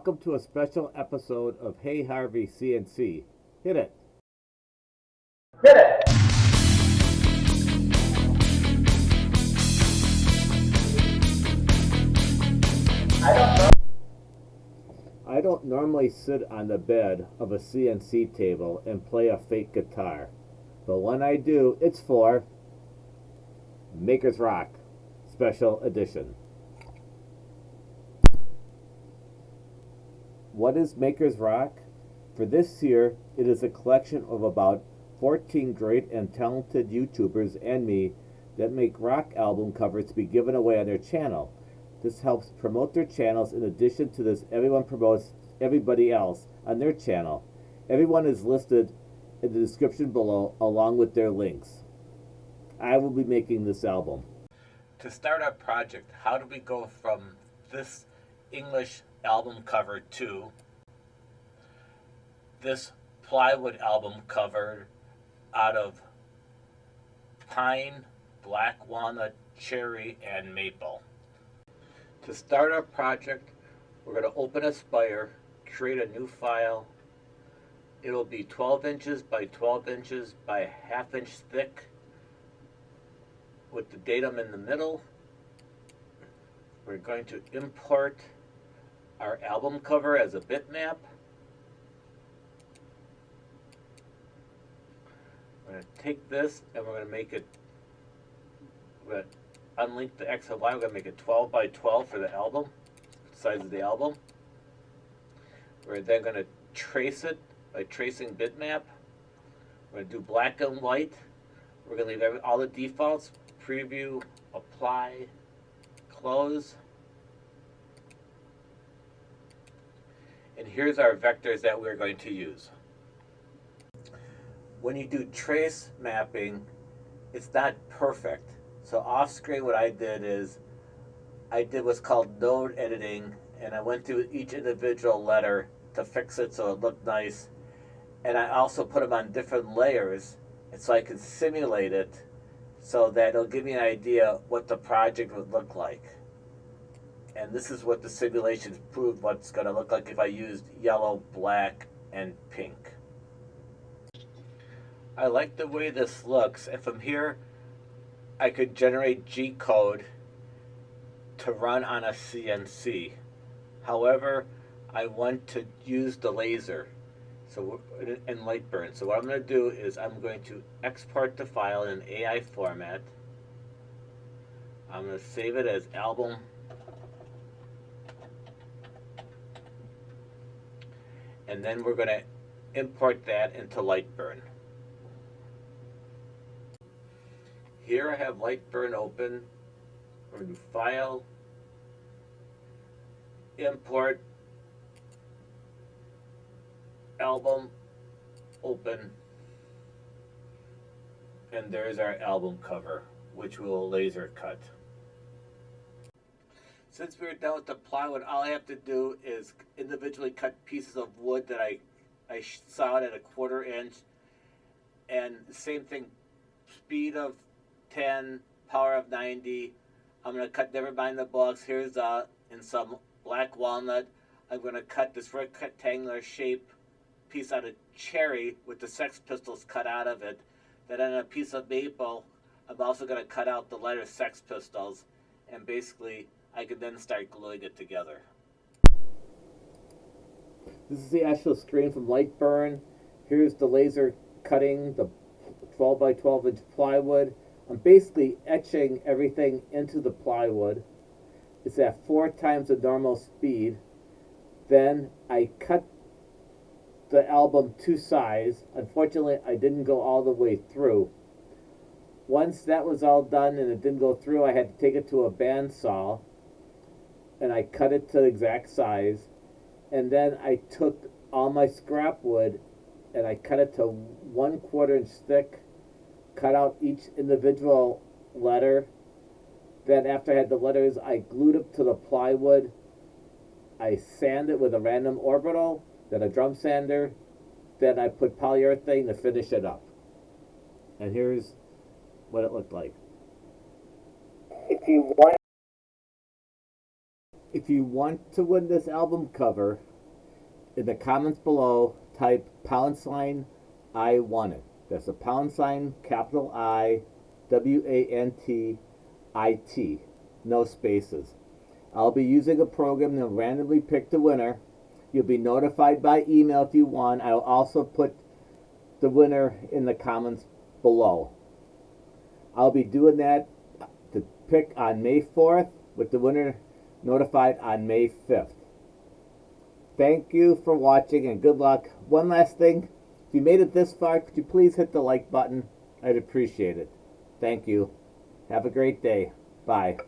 Welcome to a special episode of Hey Harvey CNC. Hit it. Hit it! I don't normally sit on the bed of a CNC table and play a fake guitar, but when I do, it's for Maker's Rock Special Edition. What is Maker's Rock? For this year, it is a collection of about 14 great and talented YouTubers and me that make rock album covers to be given away on their channel. This helps promote their channels. In addition to this, everyone promotes everybody else on their channel. Everyone is listed in the description below along with their links. I will be making this album. To start our project, how do we go from this English album cover to this Plywood album cover out of pine, black walnut, cherry, and maple? To start our project, we're going to open a Spire, create a new file. It'll be 12 inches by 12 inches by a ½ inch thick with the datum in the middle. We're going to import our album cover as a bitmap. We're going to take this and we're going to make it, we're going to unlink the X and Y. We're going to make it 12 by 12 for the album, size of the album. We're then going to trace it by tracing bitmap. We're going to do black and white. We're going to leave all the defaults, preview, apply, close. And here's our vectors that we're going to use. When you do trace mapping, it's not perfect. So off screen what I did is, I did what's called node editing, and I went through each individual letter to fix it so it looked nice. And I also put them on different layers, and so I could simulate it so that it'll give me an idea what the project would look like. And this is what the simulations proved what's going to look like if I used yellow, black, and pink. I like the way this looks, and from here I could generate G code to run on a CNC. However, I want to use the laser in Lightburn. So what I'm going to do is I'm going to export the file in AI format. I'm going to save it as album. And then we're going to import that into Lightburn. Here I have Lightburn open. We're going to do File, Import, Album, Open, and there's our album cover, which we'll laser cut. Since we're done with the plywood, all I have to do is individually cut pieces of wood that I sawed at a 1/4 inch, and same thing, speed of 10, power of 90. I'm going to cut Never Mind the Bollocks Here in some black walnut. I'm going to cut this rectangular shape piece out of cherry with the Sex Pistols cut out of it. Then on a piece of maple, I'm also going to cut out the letter Sex Pistols, and basically I can then start gluing it together. This is the actual screen from Lightburn. Here's the laser cutting the 12 by 12 inch plywood. I'm basically etching everything into the plywood. It's at 4 times the normal speed. Then I cut the album to size. Unfortunately, I didn't go all the way through. Once that was all done and it didn't go through, I had to take it to a bandsaw and I cut it to the exact size. And then I took all my scrap wood and I cut it to 1/4 inch thick, cut out each individual letter. Then after I had the letters, I glued it to the plywood. I sanded it with a random orbital, then a drum sander. Then I put polyurethane to finish it up. And here's what it looked like. If you want If you want to win this album cover, in the comments below, type # I won it. That's a # capital I WANTIT. No spaces. I'll be using a program to randomly pick the winner. You'll be notified by email if you won. I'll also put the winner in the comments below. I'll be doing that to pick on May 4th, with the winner notified on May 5th. Thank you for watching and good luck. One last thing, if you made it this far, could you please hit the like button? I'd appreciate it. Thank you. Have a great day. Bye.